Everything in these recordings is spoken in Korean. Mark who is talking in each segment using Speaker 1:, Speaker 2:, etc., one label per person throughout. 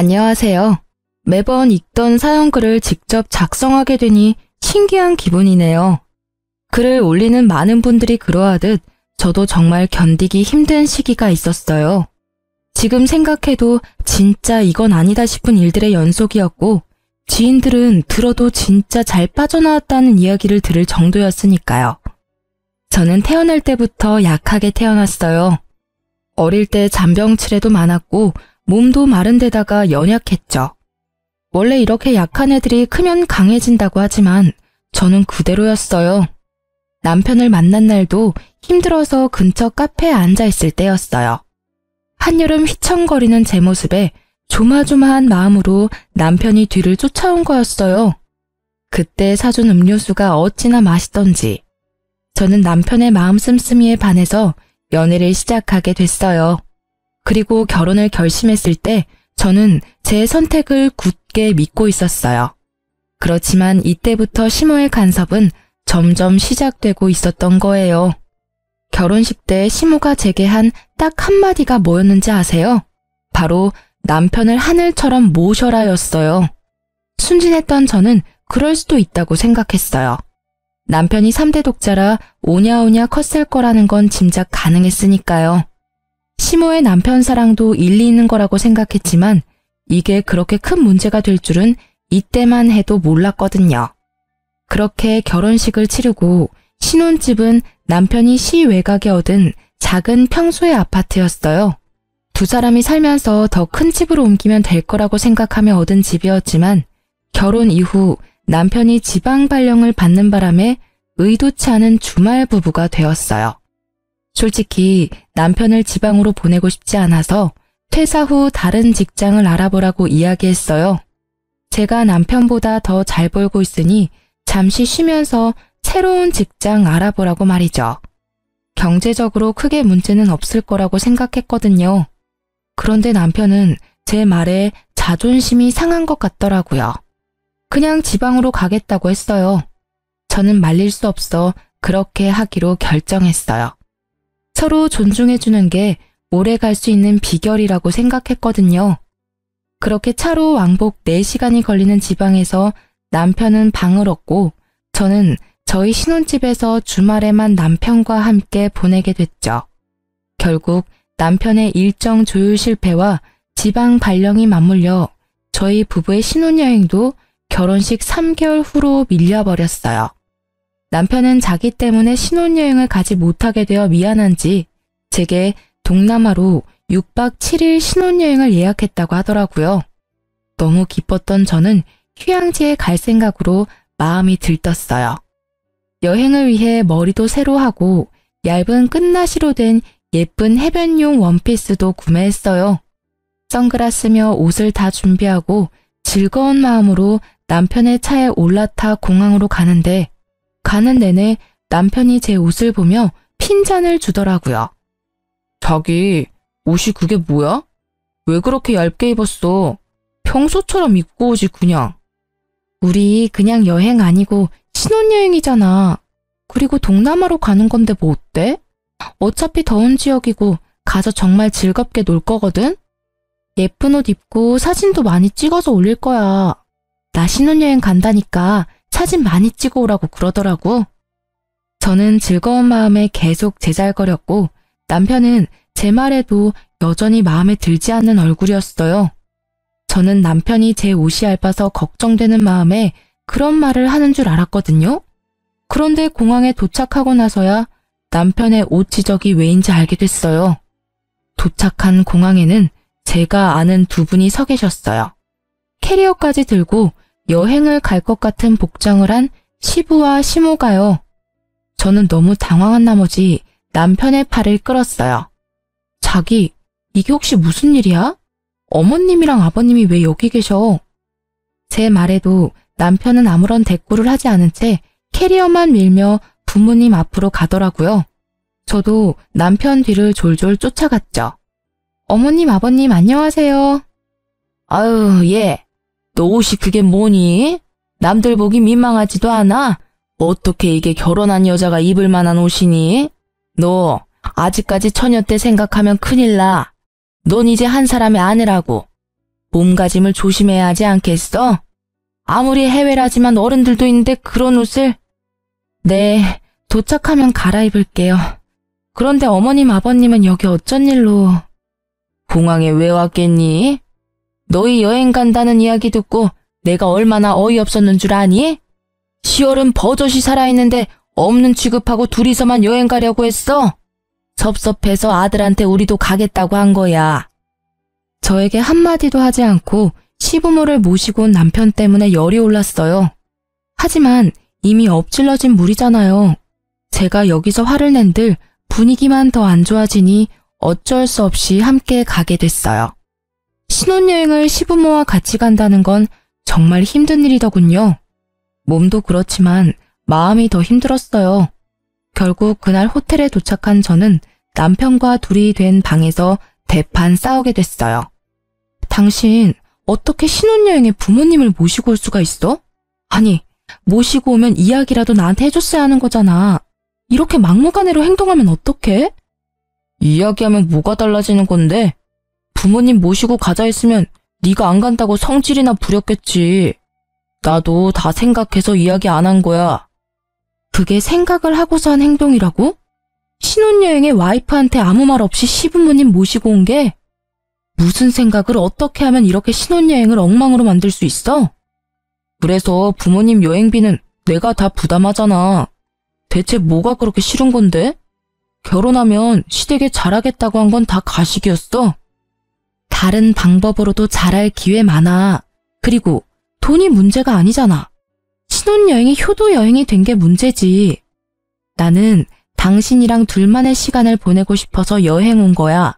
Speaker 1: 안녕하세요. 매번 읽던 사연글을 직접 작성하게 되니 신기한 기분이네요. 글을 올리는 많은 분들이 그러하듯 저도 정말 견디기 힘든 시기가 있었어요. 지금 생각해도 진짜 이건 아니다 싶은 일들의 연속이었고 지인들은 들어도 진짜 잘 빠져나왔다는 이야기를 들을 정도였으니까요. 저는 태어날 때부터 약하게 태어났어요. 어릴 때 잔병치레도 많았고 몸도 마른 데다가 연약했죠. 원래 이렇게 약한 애들이 크면 강해진다고 하지만 저는 그대로였어요. 남편을 만난 날도 힘들어서 근처 카페에 앉아있을 때였어요. 한여름 휘청거리는 제 모습에 조마조마한 마음으로 남편이 뒤를 쫓아온 거였어요. 그때 사준 음료수가 어찌나 맛있던지 저는 남편의 마음 씀씀이에 반해서 연애를 시작하게 됐어요. 그리고 결혼을 결심했을 때 저는 제 선택을 굳게 믿고 있었어요. 그렇지만 이때부터 시모의 간섭은 점점 시작되고 있었던 거예요. 결혼식 때 시모가 제게 한 딱 한마디가 뭐였는지 아세요? 바로 남편을 하늘처럼 모셔라였어요. 순진했던 저는 그럴 수도 있다고 생각했어요. 남편이 3대 독자라 오냐오냐 컸을 거라는 건 짐작 가능했으니까요. 시모의 남편 사랑도 일리 있는 거라고 생각했지만 이게 그렇게 큰 문제가 될 줄은 이때만 해도 몰랐거든요. 그렇게 결혼식을 치르고 신혼집은 남편이 시 외곽에 얻은 작은 평소의 아파트였어요. 두 사람이 살면서 더 큰 집으로 옮기면 될 거라고 생각하며 얻은 집이었지만 결혼 이후 남편이 지방 발령을 받는 바람에 의도치 않은 주말 부부가 되었어요. 솔직히 남편을 지방으로 보내고 싶지 않아서 퇴사 후 다른 직장을 알아보라고 이야기했어요. 제가 남편보다 더 잘 벌고 있으니 잠시 쉬면서 새로운 직장 알아보라고 말이죠. 경제적으로 크게 문제는 없을 거라고 생각했거든요. 그런데 남편은 제 말에 자존심이 상한 것 같더라고요. 그냥 지방으로 가겠다고 했어요. 저는 말릴 수 없어 그렇게 하기로 결정했어요. 서로 존중해주는 게 오래 갈 수 있는 비결이라고 생각했거든요. 그렇게 차로 왕복 4시간이 걸리는 지방에서 남편은 방을 얻고 저는 저희 신혼집에서 주말에만 남편과 함께 보내게 됐죠. 결국 남편의 일정 조율 실패와 지방 발령이 맞물려 저희 부부의 신혼여행도 결혼식 3개월 후로 밀려버렸어요. 남편은 자기 때문에 신혼여행을 가지 못하게 되어 미안한지 제게 동남아로 6박 7일 신혼여행을 예약했다고 하더라고요. 너무 기뻤던 저는 휴양지에 갈 생각으로 마음이 들떴어요. 여행을 위해 머리도 새로 하고 얇은 끝나시로 된 예쁜 해변용 원피스도 구매했어요. 선글라스며 옷을 다 준비하고 즐거운 마음으로 남편의 차에 올라타 공항으로 가는데 가는 내내 남편이 제 옷을 보며 핀잔을 주더라고요. 자기, 옷이 그게 뭐야? 왜 그렇게 얇게 입었어? 평소처럼 입고 오지 그냥. 우리 그냥 여행 아니고 신혼여행이잖아. 그리고 동남아로 가는 건데 뭐 어때? 어차피 더운 지역이고 가서 정말 즐겁게 놀 거거든? 예쁜 옷 입고 사진도 많이 찍어서 올릴 거야. 나 신혼여행 간다니까 사진 많이 찍어 오라고 그러더라고. 저는 즐거운 마음에 계속 제잘거렸고 남편은 제 말에도 여전히 마음에 들지 않는 얼굴이었어요. 저는 남편이 제 옷이 얇아서 걱정되는 마음에 그런 말을 하는 줄 알았거든요. 그런데 공항에 도착하고 나서야 남편의 옷 지적이 왜인지 알게 됐어요. 도착한 공항에는 제가 아는 두 분이 서 계셨어요. 캐리어까지 들고 여행을 갈 것 같은 복장을 한 시부와 시모가요. 저는 너무 당황한 나머지 남편의 팔을 끌었어요. 자기, 이게 혹시 무슨 일이야? 어머님이랑 아버님이 왜 여기 계셔? 제 말에도 남편은 아무런 대꾸를 하지 않은 채 캐리어만 밀며 부모님 앞으로 가더라고요. 저도 남편 뒤를 졸졸 쫓아갔죠. 어머님, 아버님 안녕하세요. 아유, 얘, 너 옷이 그게 뭐니? 남들 보기 민망하지도 않아? 어떻게 이게 결혼한 여자가 입을 만한 옷이니? 너 아직까지 처녀 때 생각하면 큰일 나. 넌 이제 한 사람의 아내라고. 몸가짐을 조심해야 하지 않겠어? 아무리 해외라지만 어른들도 있는데 그런 옷을. 네, 도착하면 갈아입을게요. 그런데 어머님, 아버님은 여기 어쩐 일로? 공항에 왜 왔겠니? 너희 여행 간다는 이야기 듣고 내가 얼마나 어이없었는 줄 아니? 시월은 버젓이 살아있는데 없는 취급하고 둘이서만 여행 가려고 했어? 섭섭해서 아들한테 우리도 가겠다고 한 거야. 저에게 한마디도 하지 않고 시부모를 모시고 온 남편 때문에 열이 올랐어요. 하지만 이미 엎질러진 물이잖아요. 제가 여기서 화를 낸들 분위기만 더 안 좋아지니 어쩔 수 없이 함께 가게 됐어요. 신혼여행을 시부모와 같이 간다는 건 정말 힘든 일이더군요. 몸도 그렇지만 마음이 더 힘들었어요. 결국 그날 호텔에 도착한 저는 남편과 둘이 된 방에서 대판 싸우게 됐어요. 당신 어떻게 신혼여행에 부모님을 모시고 올 수가 있어? 아니, 모시고 오면 이야기라도 나한테 해줬어야 하는 거잖아. 이렇게 막무가내로 행동하면 어떡해? 이야기하면 뭐가 달라지는 건데? 부모님 모시고 가자 했으면 네가 안 간다고 성질이나 부렸겠지. 나도 다 생각해서 이야기 안 한 거야. 그게 생각을 하고서 한 행동이라고? 신혼여행에 와이프한테 아무 말 없이 시부모님 모시고 온 게? 무슨 생각을 어떻게 하면 이렇게 신혼여행을 엉망으로 만들 수 있어? 그래서 부모님 여행비는 내가 다 부담하잖아. 대체 뭐가 그렇게 싫은 건데? 결혼하면 시댁에 잘하겠다고 한 건 다 가식이었어. 다른 방법으로도 잘할 기회 많아. 그리고 돈이 문제가 아니잖아. 신혼여행이 효도여행이 된 게 문제지. 나는 당신이랑 둘만의 시간을 보내고 싶어서 여행 온 거야.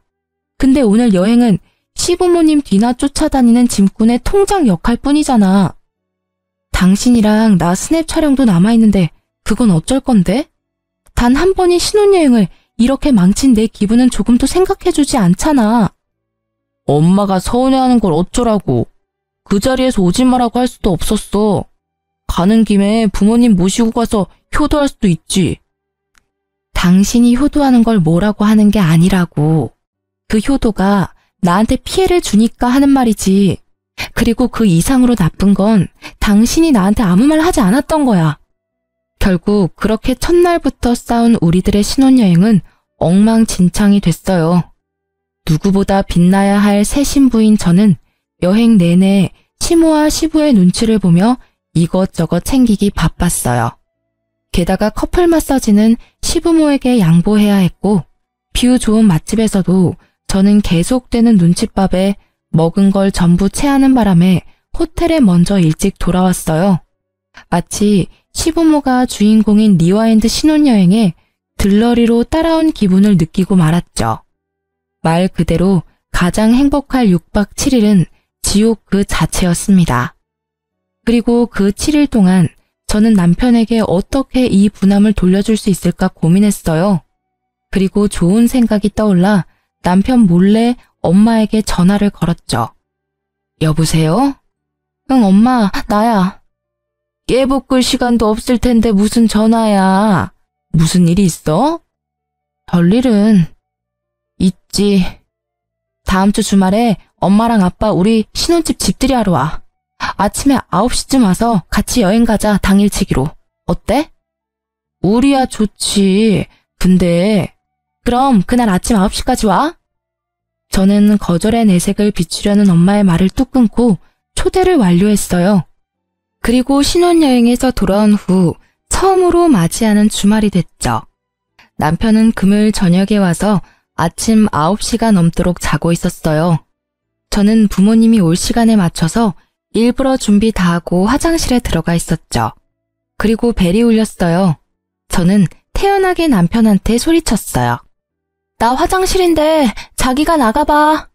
Speaker 1: 근데 오늘 여행은 시부모님 뒤나 쫓아다니는 짐꾼의 통장 역할 뿐이잖아. 당신이랑 나 스냅 촬영도 남아있는데 그건 어쩔 건데? 단 한 번의 신혼여행을 이렇게 망친 내 기분은 조금도 생각해주지 않잖아. 엄마가 서운해하는 걸 어쩌라고. 그 자리에서 오지 마라고 할 수도 없었어. 가는 김에 부모님 모시고 가서 효도할 수도 있지. 당신이 효도하는 걸 뭐라고 하는 게 아니라고. 그 효도가 나한테 피해를 주니까 하는 말이지. 그리고 그 이상으로 나쁜 건 당신이 나한테 아무 말 하지 않았던 거야. 결국 그렇게 첫날부터 싸운 우리들의 신혼여행은 엉망진창이 됐어요. 누구보다 빛나야 할 새 신부인 저는 여행 내내 시모와 시부의 눈치를 보며 이것저것 챙기기 바빴어요. 게다가 커플 마사지는 시부모에게 양보해야 했고 뷰 좋은 맛집에서도 저는 계속되는 눈칫밥에 먹은 걸 전부 체하는 바람에 호텔에 먼저 일찍 돌아왔어요. 마치 시부모가 주인공인 리와인드 신혼여행에 들러리로 따라온 기분을 느끼고 말았죠. 말 그대로 가장 행복할 6박 7일은 지옥 그 자체였습니다. 그리고 그 7일 동안 저는 남편에게 어떻게 이 부담을 돌려줄 수 있을까 고민했어요. 그리고 좋은 생각이 떠올라 남편 몰래 엄마에게 전화를 걸었죠. 여보세요? 응, 엄마, 나야. 깨볶을 시간도 없을 텐데 무슨 전화야. 무슨 일이 있어? 별일은 있지. 다음 주 주말에 엄마랑 아빠 우리 신혼집 집들이 하러 와. 아침에 9시쯤 와서 같이 여행 가자, 당일치기로. 어때? 우리야 좋지. 근데 그럼 그날 아침 9시까지 와? 저는 거절의 내색을 비추려는 엄마의 말을 뚝 끊고 초대를 완료했어요. 그리고 신혼여행에서 돌아온 후 처음으로 맞이하는 주말이 됐죠. 남편은 금요일 저녁에 와서 아침 9시가 넘도록 자고 있었어요. 저는 부모님이 올 시간에 맞춰서 일부러 준비 다 하고 화장실에 들어가 있었죠. 그리고 벨이 울렸어요. 저는 태연하게 남편한테 소리쳤어요. 나 화장실인데 자기가 나가봐.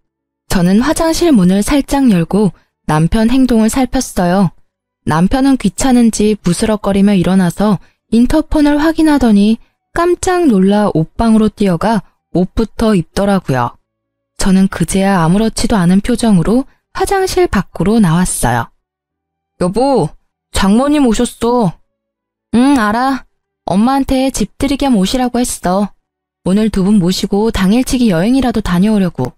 Speaker 1: 저는 화장실 문을 살짝 열고 남편 행동을 살폈어요. 남편은 귀찮은지 부스럭거리며 일어나서 인터폰을 확인하더니 깜짝 놀라 옷방으로 뛰어가 옷부터 입더라고요. 저는 그제야 아무렇지도 않은 표정으로 화장실 밖으로 나왔어요. 여보, 장모님 오셨어. 응, 알아. 엄마한테 집들이 겸 오시라고 했어. 오늘 두 분 모시고 당일치기 여행이라도 다녀오려고.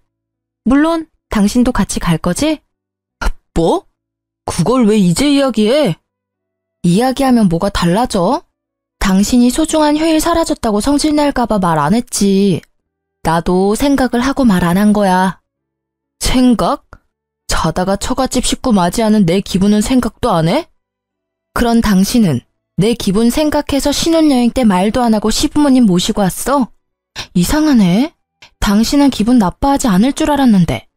Speaker 1: 물론 당신도 같이 갈 거지? 뭐? 그걸 왜 이제 이야기해? 이야기하면 뭐가 달라져? 당신이 소중한 휴일 사라졌다고 성질낼까봐 말 안 했지. 나도 생각을 하고 말 안 한 거야. 생각? 자다가 처갓집 식구 맞이하는 내 기분은 생각도 안 해? 그런 당신은 내 기분 생각해서 신혼여행 때 말도 안 하고 시부모님 모시고 왔어? 이상하네. 당신은 기분 나빠하지 않을 줄 알았는데.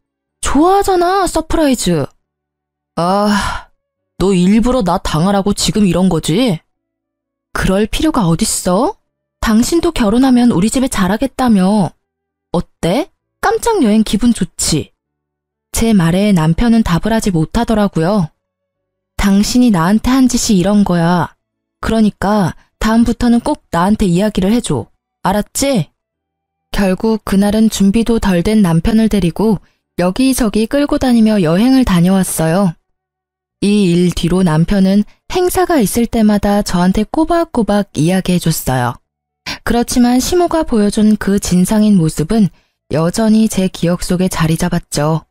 Speaker 1: 좋아하잖아, 서프라이즈. 아, 너 일부러 나 당하라고 지금 이런 거지? 그럴 필요가 어딨어? 당신도 결혼하면 우리 집에 잘하겠다며. 어때? 깜짝 여행 기분 좋지? 제 말에 남편은 답을 하지 못하더라고요. 당신이 나한테 한 짓이 이런 거야. 그러니까 다음부터는 꼭 나한테 이야기를 해줘. 알았지? 결국 그날은 준비도 덜 된 남편을 데리고 여기저기 끌고 다니며 여행을 다녀왔어요. 이 일 뒤로 남편은 행사가 있을 때마다 저한테 꼬박꼬박 이야기해줬어요. 그렇지만 시모가 보여준 그 진상인 모습은 여전히 제 기억 속에 자리 잡았죠.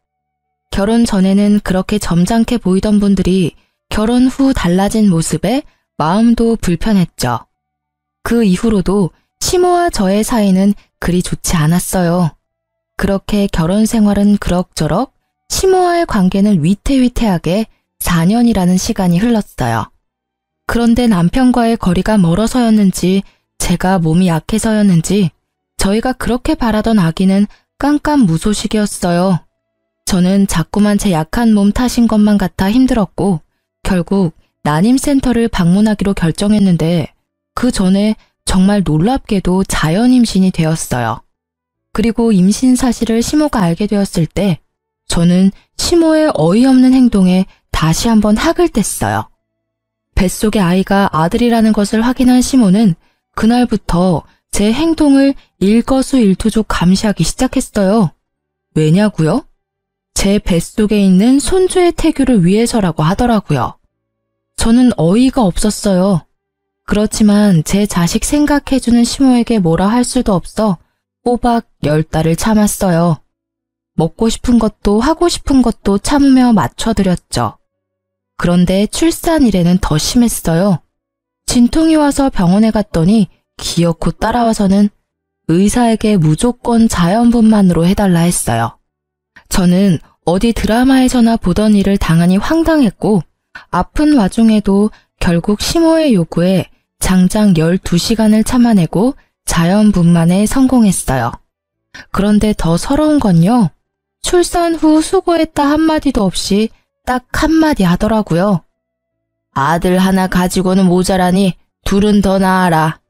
Speaker 1: 결혼 전에는 그렇게 점잖게 보이던 분들이 결혼 후 달라진 모습에 마음도 불편했죠. 그 이후로도 시모와 저의 사이는 그리 좋지 않았어요. 그렇게 결혼 생활은 그럭저럭, 시모와의 관계는 위태위태하게 4년이라는 시간이 흘렀어요. 그런데 남편과의 거리가 멀어서였는지 제가 몸이 약해서였는지 저희가 그렇게 바라던 아기는 깜깜무소식이었어요. 저는 자꾸만 제 약한 몸 탓인 것만 같아 힘들었고 결국 난임센터를 방문하기로 결정했는데 그 전에 정말 놀랍게도 자연 임신이 되었어요. 그리고 임신 사실을 시모가 알게 되었을 때 저는 시모의 어이없는 행동에 다시 한번 학을 뗐어요. 뱃속의 아이가 아들이라는 것을 확인한 시모는 그날부터 제 행동을 일거수일투족 감시하기 시작했어요. 왜냐고요? 제 뱃속에 있는 손주의 태교를 위해서라고 하더라고요. 저는 어이가 없었어요. 그렇지만 제 자식 생각해주는 시모에게 뭐라 할 수도 없어 꼬박 10달을 참았어요. 먹고 싶은 것도 하고 싶은 것도 참으며 맞춰드렸죠. 그런데 출산일에는 더 심했어요. 진통이 와서 병원에 갔더니 기어코 따라와서는 의사에게 무조건 자연분만으로 해달라 했어요. 저는 어디 드라마에서나 보던 일을 당하니 황당했고 아픈 와중에도 결국 시모의 요구에 장장 12시간을 참아내고 자연분만에 성공했어요. 그런데 더 서러운 건요. 출산 후 수고했다 한마디도 없이 딱 한마디 하더라고요. 아들 하나 가지고는 모자라니 둘은 더 낳아라.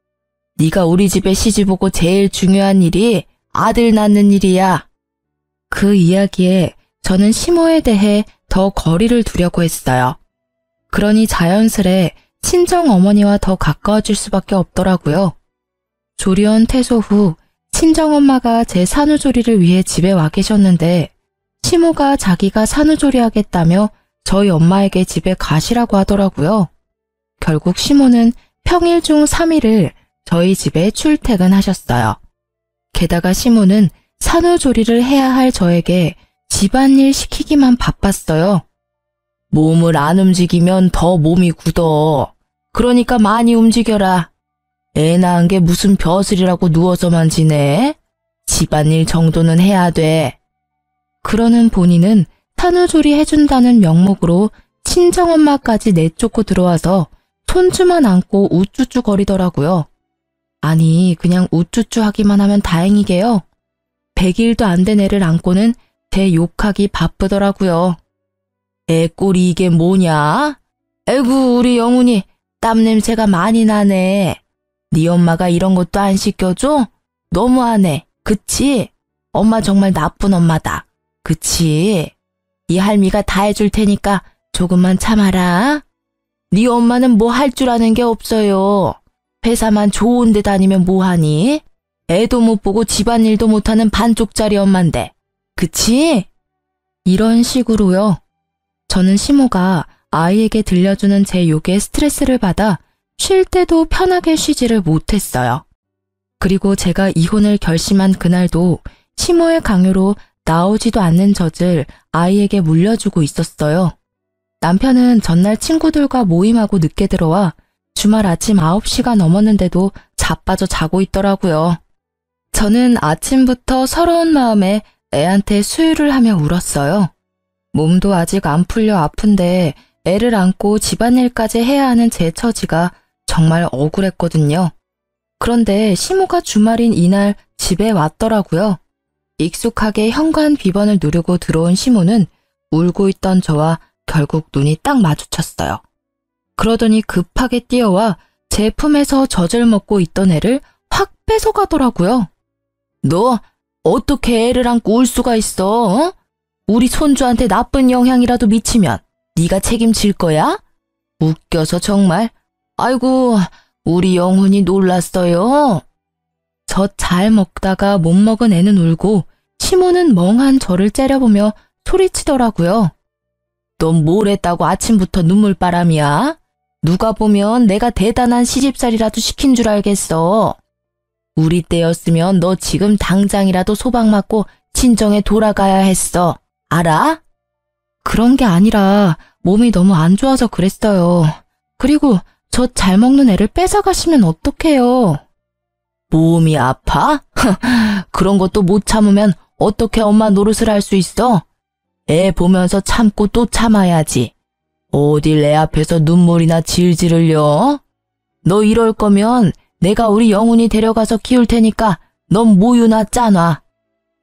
Speaker 1: 네가 우리 집에 시집 오고 제일 중요한 일이 아들 낳는 일이야. 그 이야기에 저는 시모에 대해 더 거리를 두려고 했어요. 그러니 자연스레 친정어머니와 더 가까워질 수밖에 없더라고요. 조리원 퇴소 후 친정엄마가 제 산후조리를 위해 집에 와 계셨는데 시모가 자기가 산후조리 하겠다며 저희 엄마에게 집에 가시라고 하더라고요. 결국 시모는 평일 중 3일을 저희 집에 출퇴근하셨어요. 게다가 시모는 산후조리를 해야 할 저에게 집안일 시키기만 바빴어요. 몸을 안 움직이면 더 몸이 굳어. 그러니까 많이 움직여라. 애 낳은 게 무슨 벼슬이라고 누워서만 지내? 집안일 정도는 해야 돼. 그러는 본인은 산후조리 해준다는 명목으로 친정엄마까지 내쫓고 들어와서 손주만 안고 우쭈쭈 거리더라고요. 아니 그냥 우쭈쭈 하기만 하면 다행이게요. 100일도 안 된 애를 안고는 제 욕하기 바쁘더라고요. 애 꼴이 이게 뭐냐? 에구 우리 영훈이 땀냄새가 많이 나네. 네 엄마가 이런 것도 안 시켜줘? 너무하네. 그치? 엄마 정말 나쁜 엄마다. 그치? 이 할미가 다 해줄 테니까 조금만 참아라. 네 엄마는 뭐 할 줄 아는 게 없어요. 회사만 좋은 데 다니면 뭐하니? 애도 못 보고 집안일도 못하는 반쪽짜리 엄만데. 그치? 이런 식으로요. 저는 시모가 아이에게 들려주는 제 욕에 스트레스를 받아 쉴 때도 편하게 쉬지를 못했어요. 그리고 제가 이혼을 결심한 그날도 시모의 강요로 나오지도 않는 젖을 아이에게 물려주고 있었어요. 남편은 전날 친구들과 모임하고 늦게 들어와 주말 아침 9시가 넘었는데도 자빠져 자고 있더라고요. 저는 아침부터 서러운 마음에 애한테 수유를 하며 울었어요. 몸도 아직 안 풀려 아픈데 애를 안고 집안일까지 해야 하는 제 처지가 정말 억울했거든요. 그런데 시모가 주말인 이날 집에 왔더라고요. 익숙하게 현관 비번을 누르고 들어온 시모는 울고 있던 저와 결국 눈이 딱 마주쳤어요. 그러더니 급하게 뛰어와 제 품에서 젖을 먹고 있던 애를 확 뺏어가더라고요. 너 어떻게 애를 안고 울 수가 있어? 어? 우리 손주한테 나쁜 영향이라도 미치면 네가 책임질 거야? 웃겨서 정말. 아이고, 우리 영훈이 놀랐어요. 젖 잘 먹다가 못 먹은 애는 울고 시모는 멍한 저를 째려보며 소리치더라고요. 넌 뭘 했다고 아침부터 눈물바람이야? 누가 보면 내가 대단한 시집살이라도 시킨 줄 알겠어. 우리 때였으면 너 지금 당장이라도 소박 맞고 친정에 돌아가야 했어. 알아? 그런 게 아니라 몸이 너무 안 좋아서 그랬어요. 그리고 저 잘 먹는 애를 뺏어가시면 어떡해요? 몸이 아파? 그런 것도 못 참으면 어떻게 엄마 노릇을 할 수 있어? 애 보면서 참고 또 참아야지. 어딜 애 앞에서 눈물이나 질질 흘려? 너 이럴 거면 내가 우리 영훈이 데려가서 키울 테니까 넌 모유나 짜놔.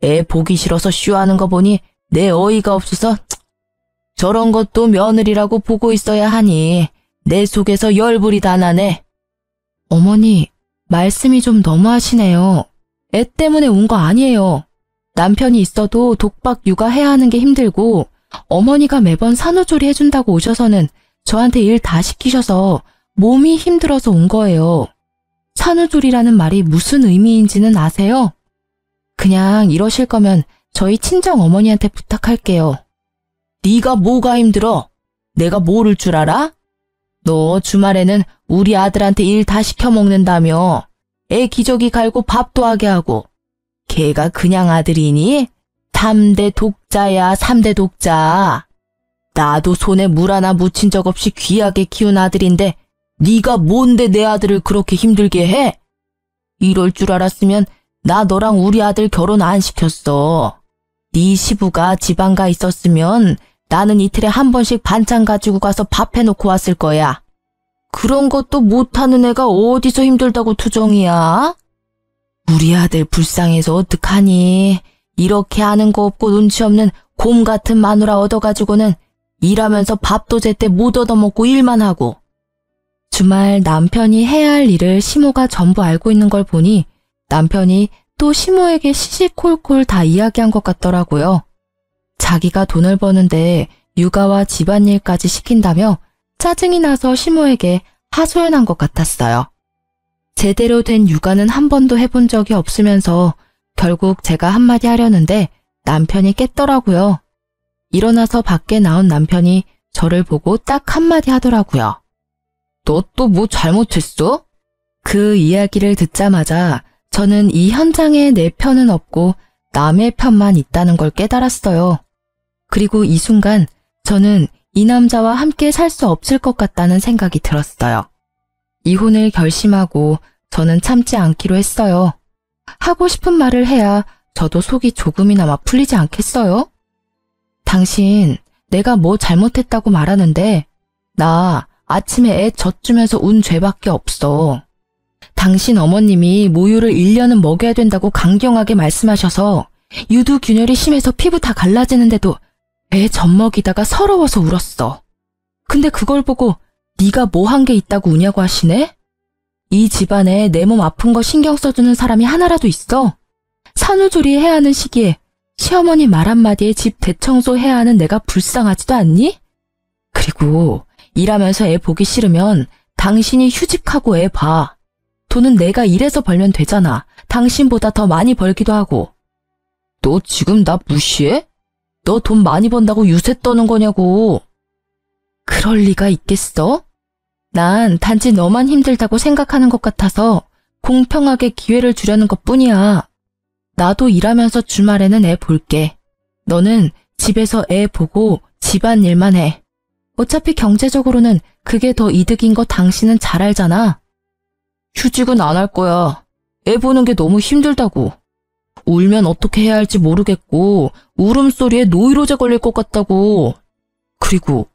Speaker 1: 애 보기 싫어서 쇼하는 거 보니 내 어이가 없어서 저런 것도 며느리라고 보고 있어야 하니 내 속에서 열불이 다 나네. 어머니, 말씀이 좀 너무하시네요. 애 때문에 온 거 아니에요. 남편이 있어도 독박 육아해야 하는 게 힘들고 어머니가 매번 산후조리 해준다고 오셔서는 저한테 일 다 시키셔서 몸이 힘들어서 온 거예요. 산후조리라는 말이 무슨 의미인지는 아세요? 그냥 이러실 거면 저희 친정 어머니한테 부탁할게요. 네가 뭐가 힘들어? 내가 모를 줄 알아? 너 주말에는 우리 아들한테 일 다 시켜 먹는다며. 애 기저귀 갈고 밥도 하게 하고. 걔가 그냥 아들이니? 3대 독자야, 3대 독자. 나도 손에 물 하나 묻힌 적 없이 귀하게 키운 아들인데 네가 뭔데 내 아들을 그렇게 힘들게 해? 이럴 줄 알았으면 나 너랑 우리 아들 결혼 안 시켰어. 네 시부가 지방 가 있었으면 나는 이틀에 한 번씩 반찬 가지고 가서 밥 해놓고 왔을 거야. 그런 것도 못하는 애가 어디서 힘들다고 투정이야? 우리 아들 불쌍해서 어떡하니? 이렇게 아는 거 없고 눈치 없는 곰 같은 마누라 얻어가지고는 일하면서 밥도 제때 못 얻어먹고 일만 하고. 주말 남편이 해야 할 일을 시모가 전부 알고 있는 걸 보니 남편이 또 시모에게 시시콜콜 다 이야기한 것 같더라고요. 자기가 돈을 버는데 육아와 집안일까지 시킨다며 짜증이 나서 시모에게 하소연한 것 같았어요. 제대로 된 육아는 한 번도 해본 적이 없으면서 결국 제가 한마디 하려는데 남편이 깼더라고요. 일어나서 밖에 나온 남편이 저를 보고 딱 한마디 하더라고요. 너 또 뭐 잘못했어? 그 이야기를 듣자마자 저는 이 현장에 내 편은 없고 남의 편만 있다는 걸 깨달았어요. 그리고 이 순간 저는 이 남자와 함께 살 수 없을 것 같다는 생각이 들었어요. 이혼을 결심하고 저는 참지 않기로 했어요. 하고 싶은 말을 해야 저도 속이 조금이나마 풀리지 않겠어요? 당신, 내가 뭐 잘못했다고 말하는데 나 아침에 애 젖주면서 운 죄밖에 없어. 당신 어머님이 모유를 1년은 먹여야 된다고 강경하게 말씀하셔서 유두균열이 심해서 피부 다 갈라지는데도 애 젖먹이다가 서러워서 울었어. 근데 그걸 보고 네가 뭐 한 게 있다고 우냐고 하시네? 이 집안에 내 몸 아픈 거 신경 써주는 사람이 하나라도 있어? 산후조리 해야 하는 시기에 시어머니 말 한마디에 집 대청소 해야 하는 내가 불쌍하지도 않니? 그리고 일하면서 애 보기 싫으면 당신이 휴직하고 애 봐. 돈은 내가 일해서 벌면 되잖아. 당신보다 더 많이 벌기도 하고. 너 지금 나 무시해? 너 돈 많이 번다고 유세 떠는 거냐고. 그럴 리가 있겠어? 난 단지 너만 힘들다고 생각하는 것 같아서 공평하게 기회를 주려는 것뿐이야. 나도 일하면서 주말에는 애 볼게. 너는 집에서 애 보고 집안일만 해. 어차피 경제적으로는 그게 더 이득인 거 당신은 잘 알잖아. 휴직은 안 할 거야. 애 보는 게 너무 힘들다고. 울면 어떻게 해야 할지 모르겠고 울음소리에 노이로제 걸릴 것 같다고. 그리고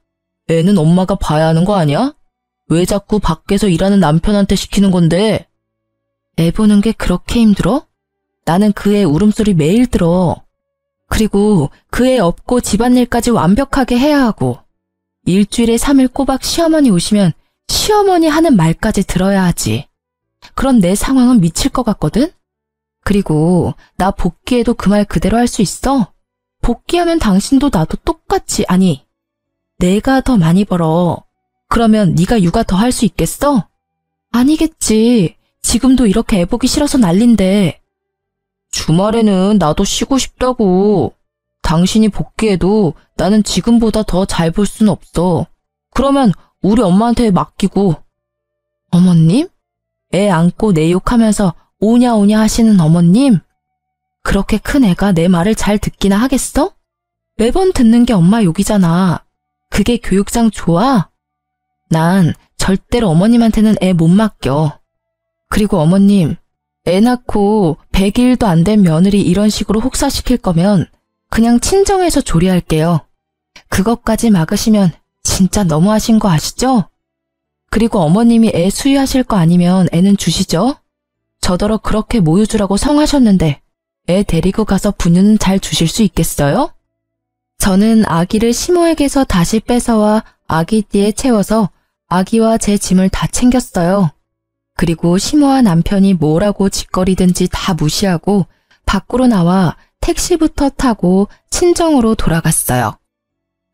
Speaker 1: 애는 엄마가 봐야 하는 거 아니야? 왜 자꾸 밖에서 일하는 남편한테 시키는 건데? 애 보는 게 그렇게 힘들어? 나는 그 애 울음소리 매일 들어. 그리고 그 애 업고 집안일까지 완벽하게 해야 하고 일주일에 3일 꼬박 시어머니 오시면 시어머니 하는 말까지 들어야 하지. 그런 내 상황은 미칠 것 같거든? 그리고 나 복귀해도 그 말 그대로 할 수 있어? 복귀하면 당신도 나도 똑같이, 아니, 내가 더 많이 벌어. 그러면 네가 육아 더 할 수 있겠어? 아니겠지. 지금도 이렇게 애 보기 싫어서 난린데. 주말에는 나도 쉬고 싶다고. 당신이 복귀해도 나는 지금보다 더 잘 볼 순 없어. 그러면 우리 엄마한테 맡기고. 어머님? 애 안고 내 욕하면서 오냐 오냐 하시는 어머님? 그렇게 큰 애가 내 말을 잘 듣기나 하겠어? 매번 듣는 게 엄마 욕이잖아. 그게 교육상 좋아? 난 절대로 어머님한테는 애 못 맡겨. 그리고 어머님, 애 낳고 100일도 안 된 며느리 이런 식으로 혹사시킬 거면 그냥 친정에서 조리할게요. 그것까지 막으시면 진짜 너무하신 거 아시죠? 그리고 어머님이 애 수유하실 거 아니면 애는 주시죠? 저더러 그렇게 모유주라고 성하셨는데 애 데리고 가서 분유는 잘 주실 수 있겠어요? 저는 아기를 시모에게서 다시 뺏어와 아기띠에 채워서 아기와 제 짐을 다 챙겼어요. 그리고 시모와 남편이 뭐라고 짓거리든지 다 무시하고 밖으로 나와 택시부터 타고 친정으로 돌아갔어요.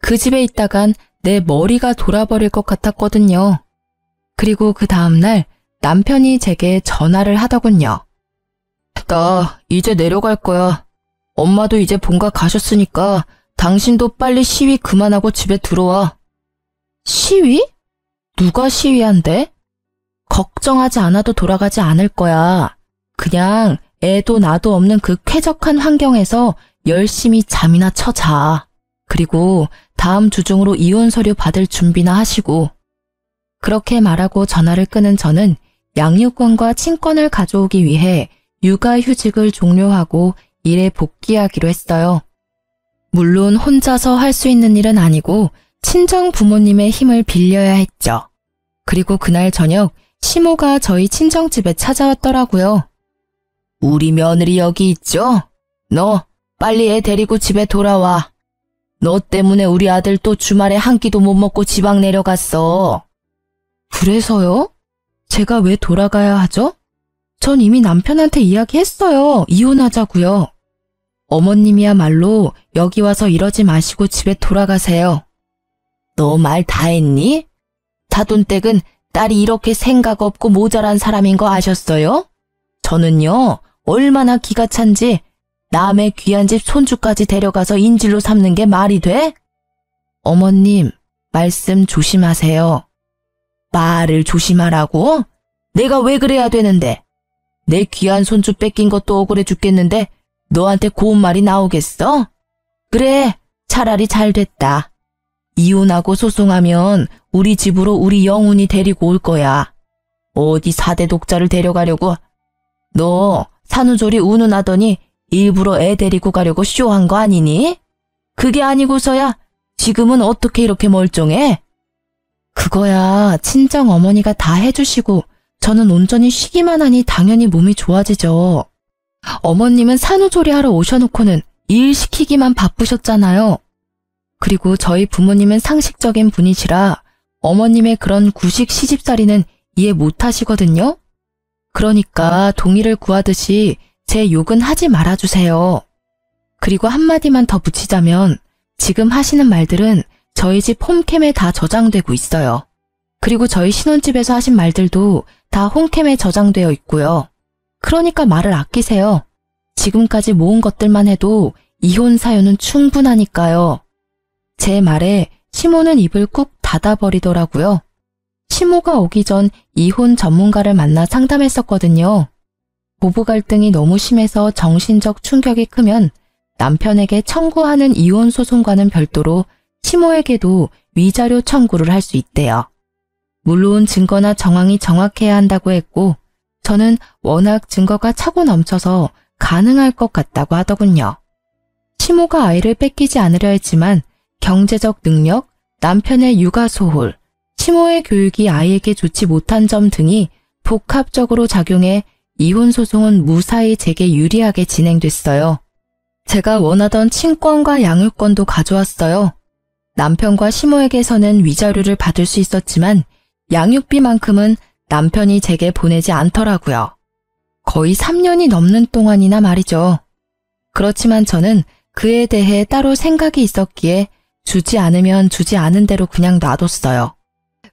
Speaker 1: 그 집에 있다간 내 머리가 돌아버릴 것 같았거든요. 그리고 그 다음날 남편이 제게 전화를 하더군요. 나 이제 내려갈 거야. 엄마도 이제 본가 가셨으니까 당신도 빨리 시위 그만하고 집에 들어와. 시위? 누가 시위한대? 걱정하지 않아도 돌아가지 않을 거야. 그냥 애도 나도 없는 그 쾌적한 환경에서 열심히 잠이나 쳐 자. 그리고 다음 주 중으로 이혼 서류 받을 준비나 하시고. 그렇게 말하고 전화를 끊은 저는 양육권과 친권을 가져오기 위해 육아휴직을 종료하고 일에 복귀하기로 했어요. 물론 혼자서 할 수 있는 일은 아니고 친정 부모님의 힘을 빌려야 했죠. 그리고 그날 저녁 시모가 저희 친정집에 찾아왔더라고요. 우리 며느리 여기 있죠? 너 빨리 애 데리고 집에 돌아와. 너 때문에 우리 아들 또 주말에 한 끼도 못 먹고 지방 내려갔어. 그래서요? 제가 왜 돌아가야 하죠? 전 이미 남편한테 이야기했어요. 이혼하자고요. 어머님이야말로 여기 와서 이러지 마시고 집에 돌아가세요. 너 말 다 했니? 사돈댁은 딸이 이렇게 생각 없고 모자란 사람인 거 아셨어요? 저는요, 얼마나 기가 찬지 남의 귀한 집 손주까지 데려가서 인질로 삼는 게 말이 돼? 어머님, 말씀 조심하세요. 말을 조심하라고? 내가 왜 그래야 되는데? 내 귀한 손주 뺏긴 것도 억울해 죽겠는데 너한테 고운 말이 나오겠어? 그래, 차라리 잘 됐다. 이혼하고 소송하면 우리 집으로 우리 영훈이 데리고 올 거야. 어디 4대 독자를 데려가려고? 너 산후조리 운운하더니 일부러 애 데리고 가려고 쇼한 거 아니니? 그게 아니고서야 지금은 어떻게 이렇게 멀쩡해? 그거야 친정 어머니가 다 해주시고 저는 온전히 쉬기만 하니 당연히 몸이 좋아지죠. 어머님은 산후조리 하러 오셔놓고는 일 시키기만 바쁘셨잖아요. 그리고 저희 부모님은 상식적인 분이시라 어머님의 그런 구식 시집살이는 이해 못하시거든요. 그러니까 동의를 구하듯이 제 욕은 하지 말아주세요. 그리고 한마디만 더 붙이자면 지금 하시는 말들은 저희 집 홈캠에 다 저장되고 있어요. 그리고 저희 신혼집에서 하신 말들도 다 홈캠에 저장되어 있고요. 그러니까 말을 아끼세요. 지금까지 모은 것들만 해도 이혼 사유는 충분하니까요. 제 말에 시모는 입을 꾹 닫아버리더라고요. 시모가 오기 전 이혼 전문가를 만나 상담했었거든요. 부부 갈등이 너무 심해서 정신적 충격이 크면 남편에게 청구하는 이혼 소송과는 별도로 시모에게도 위자료 청구를 할 수 있대요. 물론 증거나 정황이 정확해야 한다고 했고 저는 워낙 증거가 차고 넘쳐서 가능할 것 같다고 하더군요. 시모가 아이를 뺏기지 않으려 했지만 경제적 능력, 남편의 육아 소홀, 시모의 교육이 아이에게 좋지 못한 점 등이 복합적으로 작용해 이혼 소송은 무사히 제게 유리하게 진행됐어요. 제가 원하던 친권과 양육권도 가져왔어요. 남편과 시모에게서는 위자료를 받을 수 있었지만 양육비만큼은 남편이 제게 보내지 않더라고요. 거의 3년이 넘는 동안이나 말이죠. 그렇지만 저는 그에 대해 따로 생각이 있었기에 주지 않으면 주지 않은 대로 그냥 놔뒀어요.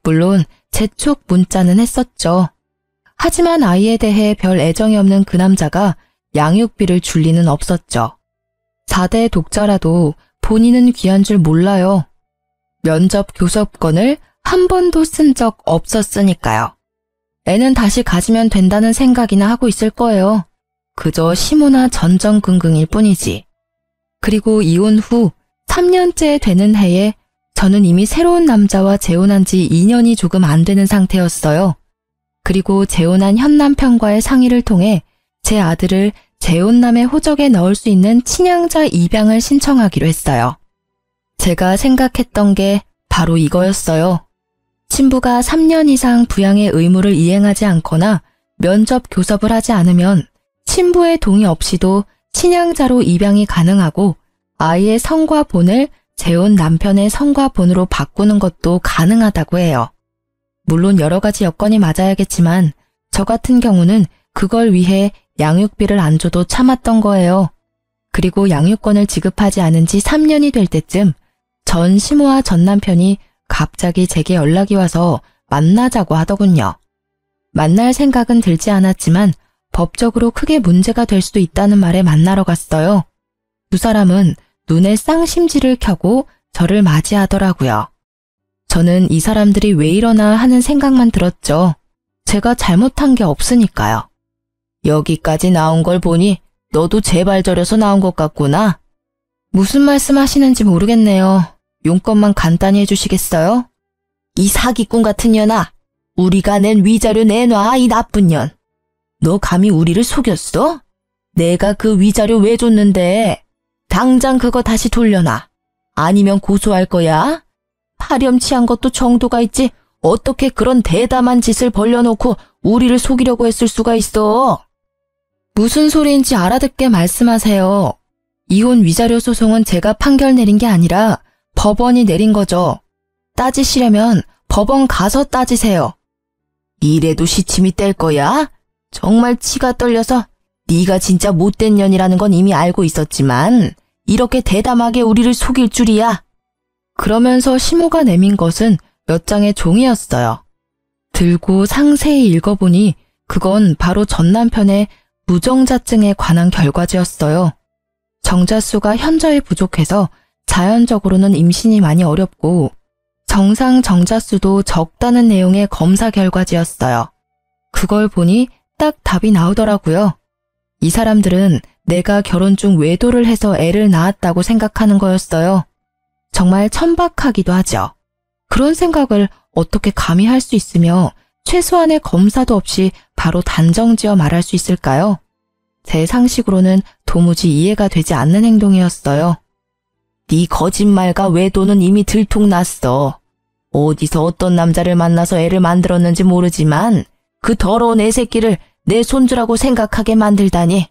Speaker 1: 물론 재촉 문자는 했었죠. 하지만 아이에 대해 별 애정이 없는 그 남자가 양육비를 줄 리는 없었죠. 4대 독자라도 본인은 귀한 줄 몰라요. 면접 교섭권을 한 번도 쓴 적 없었으니까요. 애는 다시 가지면 된다는 생각이나 하고 있을 거예요. 그저 시모나 전전긍긍일 뿐이지. 그리고 이혼 후 3년째 되는 해에 저는 이미 새로운 남자와 재혼한 지 2년이 조금 안 되는 상태였어요. 그리고 재혼한 현 남편과의 상의를 통해 제 아들을 재혼남의 호적에 넣을 수 있는 친양자 입양을 신청하기로 했어요. 제가 생각했던 게 바로 이거였어요. 신부가 3년 이상 부양의 의무를 이행하지 않거나 면접 교섭을 하지 않으면 신부의 동의 없이도 친양자로 입양이 가능하고 아이의 성과 본을 재혼 남편의 성과 본으로 바꾸는 것도 가능하다고 해요. 물론 여러 가지 여건이 맞아야겠지만 저 같은 경우는 그걸 위해 양육비를 안 줘도 참았던 거예요. 그리고 양육권을 지급하지 않은 지 3년이 될 때쯤 전 시모와 전 남편이 갑자기 제게 연락이 와서 만나자고 하더군요. 만날 생각은 들지 않았지만 법적으로 크게 문제가 될 수도 있다는 말에 만나러 갔어요. 두 사람은 눈에 쌍심지를 켜고 저를 맞이하더라고요. 저는 이 사람들이 왜 이러나 하는 생각만 들었죠. 제가 잘못한 게 없으니까요. 여기까지 나온 걸 보니 너도 제발 저려서 나온 것 같구나. 무슨 말씀 하시는지 모르겠네요. 용건만 간단히 해주시겠어요? 이 사기꾼 같은 년아, 우리가 낸 위자료 내놔, 이 나쁜 년. 너 감히 우리를 속였어? 내가 그 위자료 왜 줬는데? 당장 그거 다시 돌려놔. 아니면 고소할 거야? 파렴치한 것도 정도가 있지 어떻게 그런 대담한 짓을 벌려놓고 우리를 속이려고 했을 수가 있어? 무슨 소리인지 알아듣게 말씀하세요. 이혼 위자료 소송은 제가 판결 내린 게 아니라 법원이 내린 거죠. 따지시려면 법원 가서 따지세요. 이래도 시침이 뗄 거야? 정말 치가 떨려서 네가 진짜 못된 년이라는 건 이미 알고 있었지만 이렇게 대담하게 우리를 속일 줄이야. 그러면서 시모가 내민 것은 몇 장의 종이였어요. 들고 상세히 읽어보니 그건 바로 전 남편의 무정자증에 관한 결과지였어요. 정자수가 현저히 부족해서 자연적으로는 임신이 많이 어렵고 정상 정자수도 적다는 내용의 검사 결과지였어요. 그걸 보니 딱 답이 나오더라고요. 이 사람들은 내가 결혼 중 외도를 해서 애를 낳았다고 생각하는 거였어요. 정말 천박하기도 하죠. 그런 생각을 어떻게 감히 할 수 있으며 최소한의 검사도 없이 바로 단정지어 말할 수 있을까요? 제 상식으로는 도무지 이해가 되지 않는 행동이었어요. 네 거짓말과 외도는 이미 들통났어. 어디서 어떤 남자를 만나서 애를 만들었는지 모르지만 그 더러운 애새끼를 내 손주라고 생각하게 만들다니.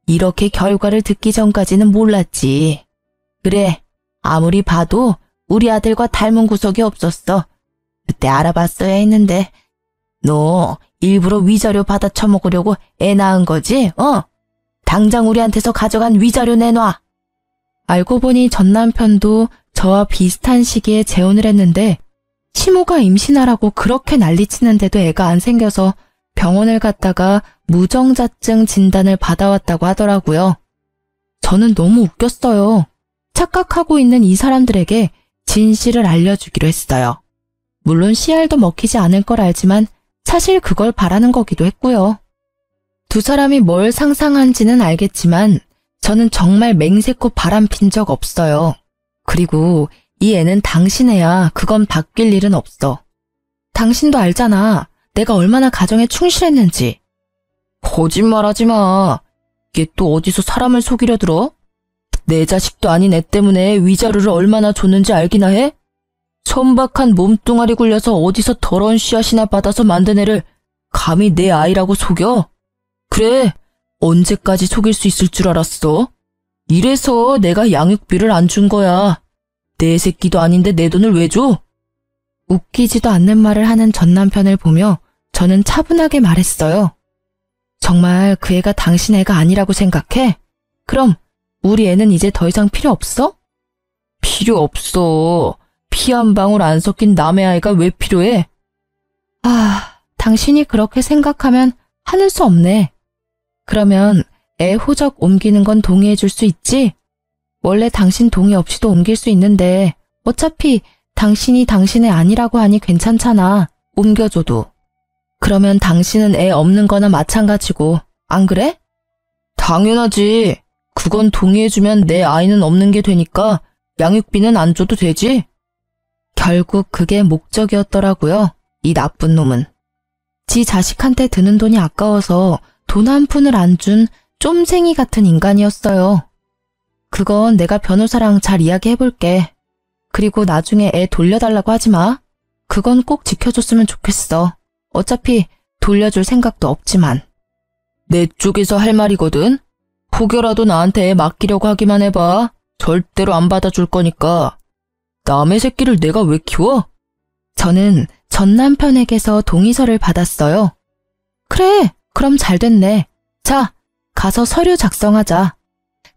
Speaker 1: 이렇게 결과를 듣기 전까지는 몰랐지. 그래, 아무리 봐도 우리 아들과 닮은 구석이 없었어. 그때 알아봤어야 했는데. 너 일부러 위자료 받아 처먹으려고 애 낳은 거지? 당장 우리한테서 가져간 위자료 내놔. 알고 보니 전 남편도 저와 비슷한 시기에 재혼을 했는데 시모가 임신하라고 그렇게 난리치는데도 애가 안 생겨서 병원을 갔다가 무정자증 진단을 받아왔다고 하더라고요. 저는 너무 웃겼어요. 착각하고 있는 이 사람들에게 진실을 알려주기로 했어요. 물론 씨알도 먹히지 않을 걸 알지만 사실 그걸 바라는 거기도 했고요. 두 사람이 뭘 상상한지는 알겠지만 저는 정말 맹세코 바람핀 적 없어요. 그리고 이 애는 당신 애야. 그건 바뀔 일은 없어. 당신도 알잖아. 내가 얼마나 가정에 충실했는지. 거짓말하지 마. 얘 또 어디서 사람을 속이려 들어? 내 자식도 아닌 애 때문에 위자료를 얼마나 줬는지 알기나 해? 천박한 몸뚱아리 굴려서 어디서 더러운 씨앗이나 받아서 만든 애를 감히 내 아이라고 속여? 그래, 언제까지 속일 수 있을 줄 알았어? 이래서 내가 양육비를 안 준 거야. 내 새끼도 아닌데 내 돈을 왜 줘? 웃기지도 않는 말을 하는 전 남편을 보며 저는 차분하게 말했어요. 정말 그 애가 당신 애가 아니라고 생각해? 그럼 우리 애는 이제 더 이상 필요 없어? 필요 없어. 피 한 방울 안 섞인 남의 아이가 왜 필요해? 당신이 그렇게 생각하면 하늘 수 없네. 그러면 애 호적 옮기는 건 동의해 줄 수 있지? 원래 당신 동의 없이도 옮길 수 있는데 어차피 당신이 당신의 아니라고 하니 괜찮잖아. 옮겨줘도. 그러면 당신은 애 없는 거나 마찬가지고, 안 그래? 당연하지. 그건 동의해주면 내 아이는 없는 게 되니까 양육비는 안 줘도 되지? 결국 그게 목적이었더라고요. 이 나쁜 놈은. 지 자식한테 드는 돈이 아까워서 돈 한 푼을 안 준 쫌생이 같은 인간이었어요. 그건 내가 변호사랑 잘 이야기해볼게. 그리고 나중에 애 돌려달라고 하지 마. 그건 꼭 지켜줬으면 좋겠어. 어차피 돌려줄 생각도 없지만. 내 쪽에서 할 말이거든. 혹여라도 나한테 애 맡기려고 하기만 해봐. 절대로 안 받아줄 거니까. 남의 새끼를 내가 왜 키워? 저는 전 남편에게서 동의서를 받았어요. 그래, 그럼 잘 됐네. 자, 가서 서류 작성하자.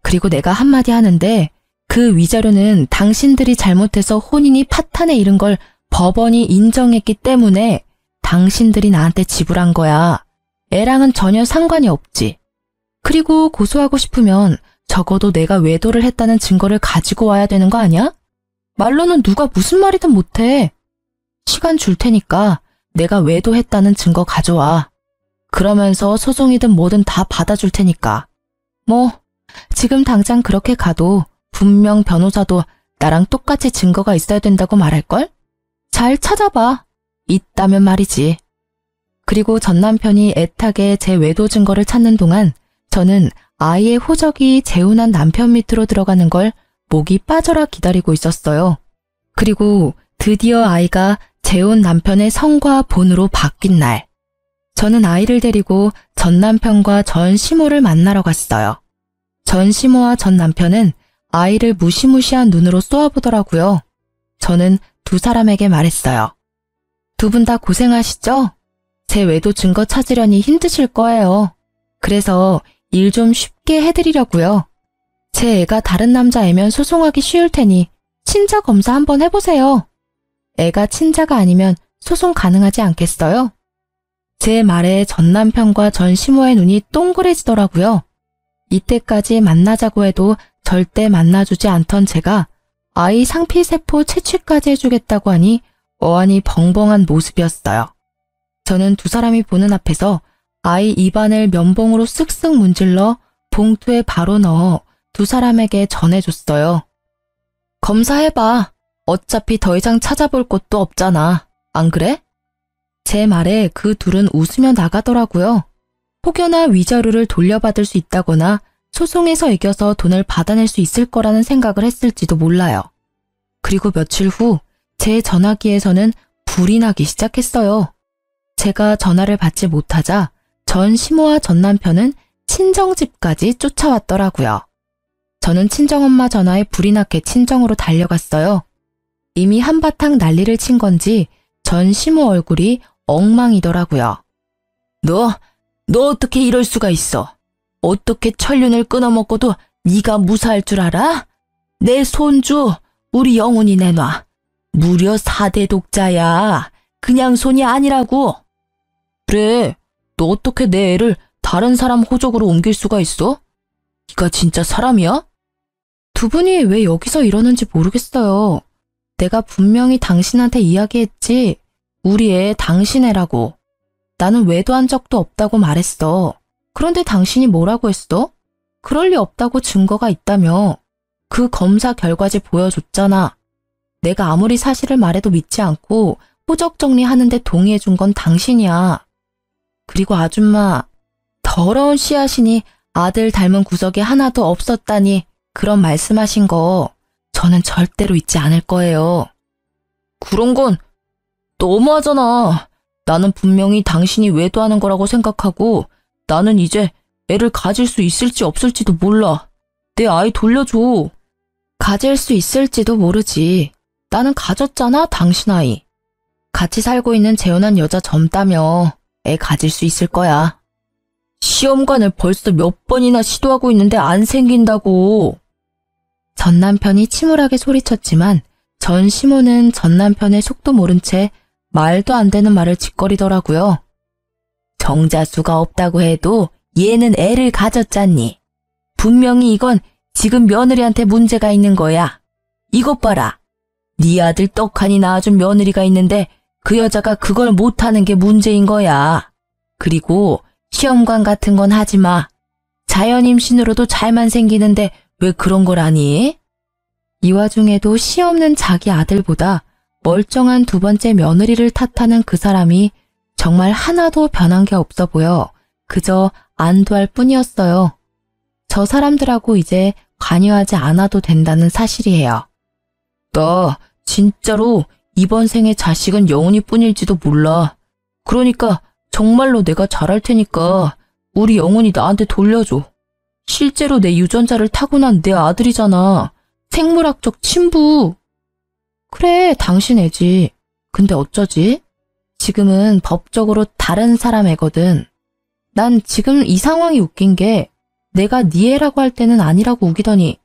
Speaker 1: 그리고 내가 한마디 하는데 그 위자료는 당신들이 잘못해서 혼인이 파탄에 이른 걸 법원이 인정했기 때문에 당신들이 나한테 지불한 거야. 애랑은 전혀 상관이 없지. 그리고 고소하고 싶으면 적어도 내가 외도를 했다는 증거를 가지고 와야 되는 거 아니야? 말로는 누가 무슨 말이든 못해. 시간 줄 테니까 내가 외도했다는 증거 가져와. 그러면서 소송이든 뭐든 다 받아줄 테니까. 뭐 지금 당장 그렇게 가도 분명 변호사도 나랑 똑같이 증거가 있어야 된다고 말할걸? 잘 찾아봐. 있다면 말이지. 그리고 전 남편이 애타게 제 외도 증거를 찾는 동안 저는 아이의 호적이 재혼한 남편 밑으로 들어가는 걸 목이 빠져라 기다리고 있었어요. 그리고 드디어 아이가 재혼 남편의 성과 본으로 바뀐 날, 저는 아이를 데리고 전 남편과 전 시모를 만나러 갔어요. 전 시모와 전 남편은 아이를 무시무시한 눈으로 쏘아보더라고요. 저는 두 사람에게 말했어요. 두 분 다 고생하시죠? 제 외도 증거 찾으려니 힘드실 거예요. 그래서 일 좀 쉽게 해드리려고요. 제 애가 다른 남자애면 소송하기 쉬울 테니 친자 검사 한번 해보세요. 애가 친자가 아니면 소송 가능하지 않겠어요? 제 말에 전 남편과 전 시모의 눈이 동그래지더라고요. 이때까지 만나자고 해도 절대 만나주지 않던 제가 아이 상피세포 채취까지 해주겠다고 하니 어안이 벙벙한 모습이었어요. 저는 두 사람이 보는 앞에서 아이 입안을 면봉으로 쓱쓱 문질러 봉투에 바로 넣어 두 사람에게 전해줬어요. 검사해봐. 어차피 더 이상 찾아볼 곳도 없잖아. 안 그래? 제 말에 그 둘은 웃으며 나가더라고요. 혹여나 위자료를 돌려받을 수 있다거나 소송에서 이겨서 돈을 받아낼 수 있을 거라는 생각을 했을지도 몰라요. 그리고 며칠 후 제 전화기에서는 불이 나기 시작했어요. 제가 전화를 받지 못하자 전 시모와 전 남편은 친정집까지 쫓아왔더라고요. 저는 친정엄마 전화에 불이 나게 친정으로 달려갔어요. 이미 한바탕 난리를 친 건지 전 시모 얼굴이 엉망이더라고요. 너 어떻게 이럴 수가 있어? 어떻게 천륜을 끊어먹고도 네가 무사할 줄 알아? 내 손주 우리 영훈이 내놔. 무려 4대 독자야. 그냥 손이 아니라고. 그래, 너 어떻게 내 애를 다른 사람 호적으로 옮길 수가 있어? 네가 진짜 사람이야? 두 분이 왜 여기서 이러는지 모르겠어요. 내가 분명히 당신한테 이야기했지. 우리 애 당신 애라고. 나는 외도한 적도 없다고 말했어. 그런데 당신이 뭐라고 했어? 그럴 리 없다고 증거가 있다며. 그 검사 결과지 보여줬잖아. 내가 아무리 사실을 말해도 믿지 않고 호적 정리하는데 동의해준 건 당신이야. 그리고 아줌마, 더러운 씨앗이니 아들 닮은 구석이 하나도 없었다니 그런 말씀하신 거 저는 절대로 잊지 않을 거예요. 그런 건 너무하잖아. 나는 분명히 당신이 외도하는 거라고 생각하고 나는 이제 애를 가질 수 있을지 없을지도 몰라. 내 아이 돌려줘. 가질 수 있을지도 모르지. 나는 가졌잖아, 당신 아이. 같이 살고 있는 재혼한 여자 젊다며 애 가질 수 있을 거야. 시험관을 벌써 몇 번이나 시도하고 있는데 안 생긴다고. 전 남편이 침울하게 소리쳤지만 전 시모는 전 남편의 속도 모른 채 말도 안 되는 말을 짓거리더라고요. 정자수가 없다고 해도 얘는 애를 가졌잖니. 분명히 이건 지금 며느리한테 문제가 있는 거야. 이것 봐라. 네 아들 떡하니 낳아준 며느리가 있는데 그 여자가 그걸 못하는 게 문제인 거야. 그리고 시험관 같은 건 하지 마. 자연 임신으로도 잘만 생기는데 왜 그런 걸 하니? 이 와중에도 씨 없는 자기 아들보다 멀쩡한 두 번째 며느리를 탓하는 그 사람이 정말 하나도 변한 게 없어 보여 그저 안도할 뿐이었어요. 저 사람들하고 이제 관여하지 않아도 된다는 사실이에요. 나 진짜로 이번 생에 자식은 영훈이 뿐일지도 몰라. 그러니까 정말로 내가 잘할 테니까 우리 영훈이 나한테 돌려줘. 실제로 내 유전자를 타고난 내 아들이잖아. 생물학적 친부. 그래, 당신 애지. 근데 어쩌지? 지금은 법적으로 다른 사람 애거든. 난 지금 이 상황이 웃긴 게 내가 네 애라고 할 때는 아니라고 우기더니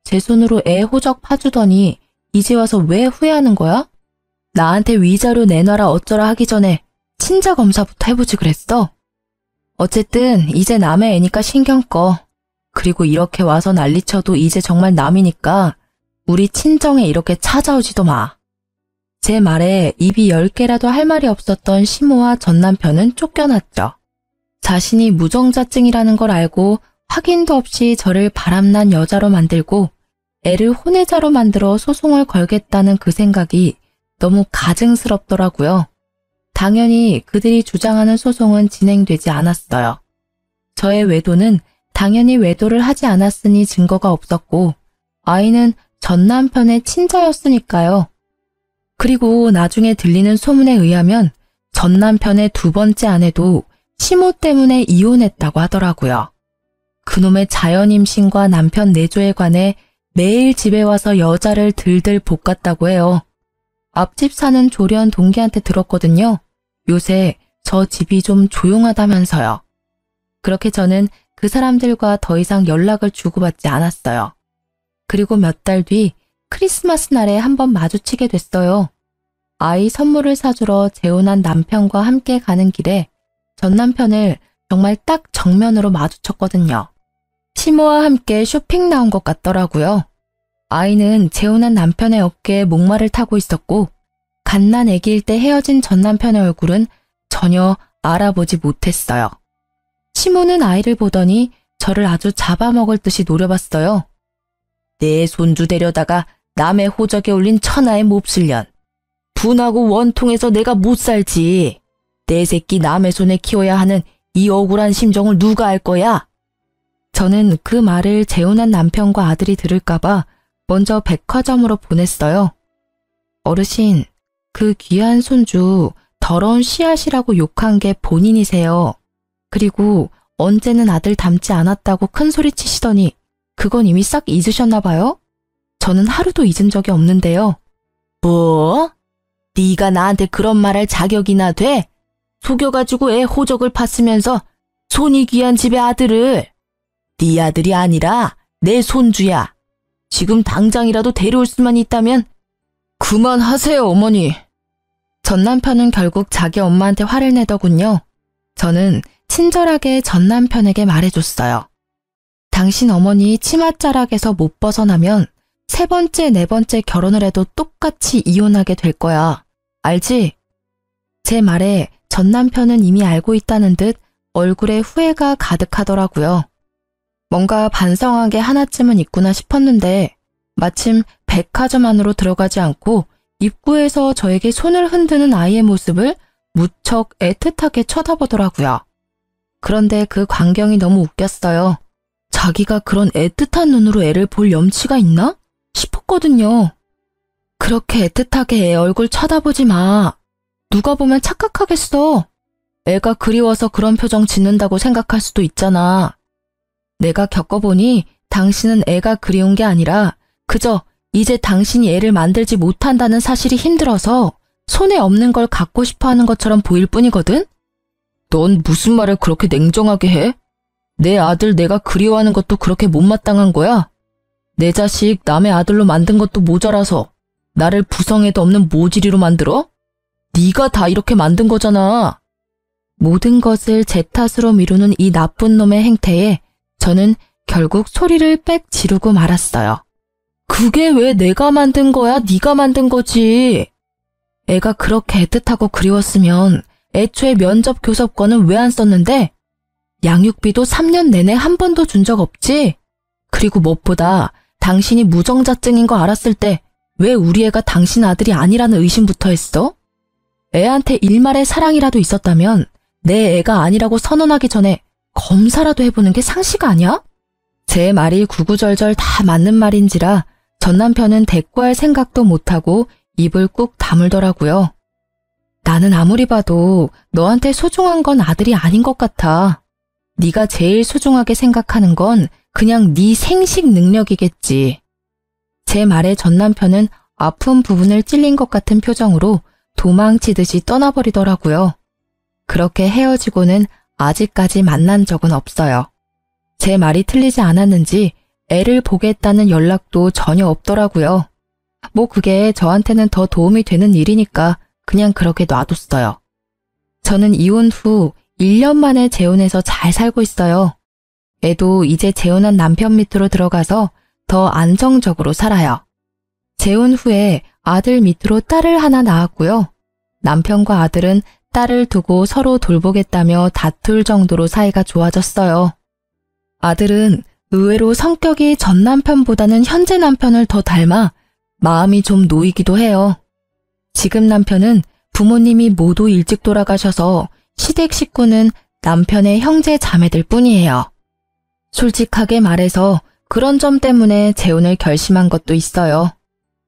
Speaker 1: 제 손으로 애 호적 파주더니 이제 와서 왜 후회하는 거야? 나한테 위자료 내놔라 어쩌라 하기 전에 친자 검사부터 해보지 그랬어. 어쨌든 이제 남의 애니까 신경 꺼. 그리고 이렇게 와서 난리쳐도 이제 정말 남이니까 우리 친정에 이렇게 찾아오지도 마. 제 말에 입이 10개라도 할 말이 없었던 시모와 전 남편은 쫓겨났죠. 자신이 무정자증이라는 걸 알고 확인도 없이 저를 바람난 여자로 만들고 애를 혼외자로 만들어 소송을 걸겠다는 그 생각이 너무 가증스럽더라고요. 당연히 그들이 주장하는 소송은 진행되지 않았어요. 저의 외도는 당연히 외도를 하지 않았으니 증거가 없었고 아이는 전 남편의 친자였으니까요. 그리고 나중에 들리는 소문에 의하면 전 남편의 두 번째 아내도 시모 때문에 이혼했다고 하더라고요. 그놈의 자연임신과 남편 내조에 관해 매일 집에 와서 여자를 들들 볶았다고 해요. 앞집 사는 조련 동기한테 들었거든요. 요새 저 집이 좀 조용하다면서요. 그렇게 저는 그 사람들과 더 이상 연락을 주고받지 않았어요. 그리고 몇 달 뒤 크리스마스 날에 한번 마주치게 됐어요. 아이 선물을 사주러 재혼한 남편과 함께 가는 길에 전 남편을 정말 딱 정면으로 마주쳤거든요. 시모와 함께 쇼핑 나온 것 같더라고요. 아이는 재혼한 남편의 어깨에 목마를 타고 있었고 갓난 아기일 때 헤어진 전 남편의 얼굴은 전혀 알아보지 못했어요. 시모는 아이를 보더니 저를 아주 잡아먹을 듯이 노려봤어요. 내 손주 데려다가 남의 호적에 올린 천하의 몹쓸년. 분하고 원통해서 내가 못 살지. 내 새끼 남의 손에 키워야 하는 이 억울한 심정을 누가 알 거야? 저는 그 말을 재혼한 남편과 아들이 들을까봐 먼저 백화점으로 보냈어요. 어르신, 그 귀한 손주 더러운 씨앗이라고 욕한 게 본인이세요. 그리고 언제는 아들 닮지 않았다고 큰소리 치시더니 그건 이미 싹 잊으셨나 봐요? 저는 하루도 잊은 적이 없는데요. 뭐? 네가 나한테 그런 말 할 자격이나 돼? 속여가지고 애 호적을 팠으면서 손이 귀한 집의 아들을. 네 아들이 아니라 내 손주야. 지금 당장이라도 데려올 수만 있다면 그만하세요, 어머니. 전 남편은 결국 자기 엄마한테 화를 내더군요. 저는 친절하게 전 남편에게 말해줬어요. 당신 어머니 치맛자락에서 못 벗어나면 세 번째, 네 번째 결혼을 해도 똑같이 이혼하게 될 거야. 알지? 제 말에 전 남편은 이미 알고 있다는 듯 얼굴에 후회가 가득하더라고요. 뭔가 반성한 게 하나쯤은 있구나 싶었는데 마침 백화점 안으로 들어가지 않고 입구에서 저에게 손을 흔드는 아이의 모습을 무척 애틋하게 쳐다보더라고요. 그런데 그 광경이 너무 웃겼어요. 자기가 그런 애틋한 눈으로 애를 볼 염치가 있나? 싶었거든요. 그렇게 애틋하게 애 얼굴 쳐다보지 마. 누가 보면 착각하겠어. 애가 그리워서 그런 표정 짓는다고 생각할 수도 있잖아. 내가 겪어보니 당신은 애가 그리운 게 아니라 그저 이제 당신이 애를 만들지 못한다는 사실이 힘들어서 손에 없는 걸 갖고 싶어 하는 것처럼 보일 뿐이거든? 넌 무슨 말을 그렇게 냉정하게 해? 내 아들 내가 그리워하는 것도 그렇게 못마땅한 거야? 내 자식 남의 아들로 만든 것도 모자라서 나를 부성애도 없는 모지리로 만들어? 네가 다 이렇게 만든 거잖아. 모든 것을 제 탓으로 미루는 이 나쁜 놈의 행태에 저는 결국 소리를 빽 지르고 말았어요. 그게 왜 내가 만든 거야? 네가 만든 거지. 애가 그렇게 애틋하고 그리웠으면 애초에 면접 교섭권은 왜 안 썼는데? 양육비도 3년 내내 한 번도 준 적 없지? 그리고 무엇보다 당신이 무정자증인 거 알았을 때 왜 우리 애가 당신 아들이 아니라는 의심부터 했어? 애한테 일말의 사랑이라도 있었다면 내 애가 아니라고 선언하기 전에 검사라도 해보는 게 상식 아니야? 제 말이 구구절절 다 맞는 말인지라 전 남편은 대꾸할 생각도 못하고 입을 꾹 다물더라고요. 나는 아무리 봐도 너한테 소중한 건 아들이 아닌 것 같아. 네가 제일 소중하게 생각하는 건 그냥 네 생식 능력이겠지. 제 말에 전 남편은 아픈 부분을 찔린 것 같은 표정으로 도망치듯이 떠나버리더라고요. 그렇게 헤어지고는 아직까지 만난 적은 없어요. 제 말이 틀리지 않았는지 애를 보겠다는 연락도 전혀 없더라고요. 뭐 그게 저한테는 더 도움이 되는 일이니까 그냥 그렇게 놔뒀어요. 저는 이혼 후 1년 만에 재혼해서 잘 살고 있어요. 애도 이제 재혼한 남편 밑으로 들어가서 더 안정적으로 살아요. 재혼 후에 아들 밑으로 딸을 하나 낳았고요. 남편과 아들은 딸을 두고 서로 돌보겠다며 다툴 정도로 사이가 좋아졌어요. 아들은 의외로 성격이 전 남편보다는 현재 남편을 더 닮아 마음이 좀 놓이기도 해요. 지금 남편은 부모님이 모두 일찍 돌아가셔서 시댁 식구는 남편의 형제 자매들 뿐이에요. 솔직하게 말해서 그런 점 때문에 재혼을 결심한 것도 있어요.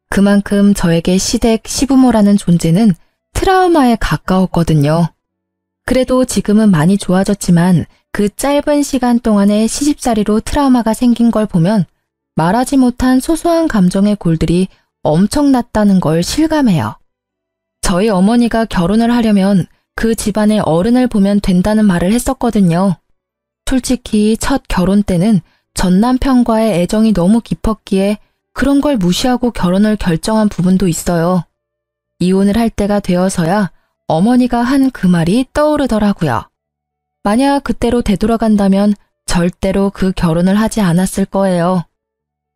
Speaker 1: 그만큼 저에게 시댁 시부모라는 존재는 트라우마에 가까웠거든요. 그래도 지금은 많이 좋아졌지만 그 짧은 시간 동안의 시집살이로 트라우마가 생긴 걸 보면 말하지 못한 소소한 감정의 골들이 엄청났다는 걸 실감해요. 저희 어머니가 결혼을 하려면 그 집안의 어른을 보면 된다는 말을 했었거든요. 솔직히 첫 결혼 때는 전 남편과의 애정이 너무 깊었기에 그런 걸 무시하고 결혼을 결정한 부분도 있어요. 이혼을 할 때가 되어서야 어머니가 한 그 말이 떠오르더라고요. 만약 그때로 되돌아간다면 절대로 그 결혼을 하지 않았을 거예요.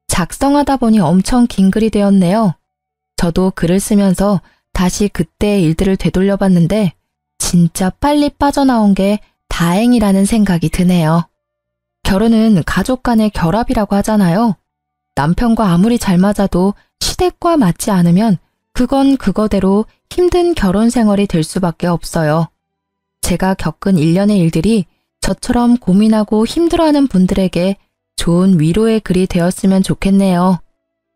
Speaker 1: 작성하다 보니 엄청 긴 글이 되었네요. 저도 글을 쓰면서 다시 그때의 일들을 되돌려봤는데 진짜 빨리 빠져나온 게 다행이라는 생각이 드네요. 결혼은 가족 간의 결합이라고 하잖아요. 남편과 아무리 잘 맞아도 시댁과 맞지 않으면 그건 그거대로 힘든 결혼 생활이 될 수밖에 없어요. 제가 겪은 일련의 일들이 저처럼 고민하고 힘들어하는 분들에게 좋은 위로의 글이 되었으면 좋겠네요.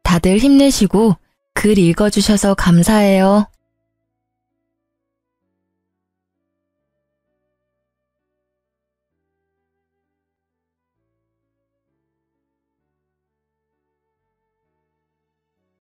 Speaker 1: 다들 힘내시고 글 읽어주셔서 감사해요.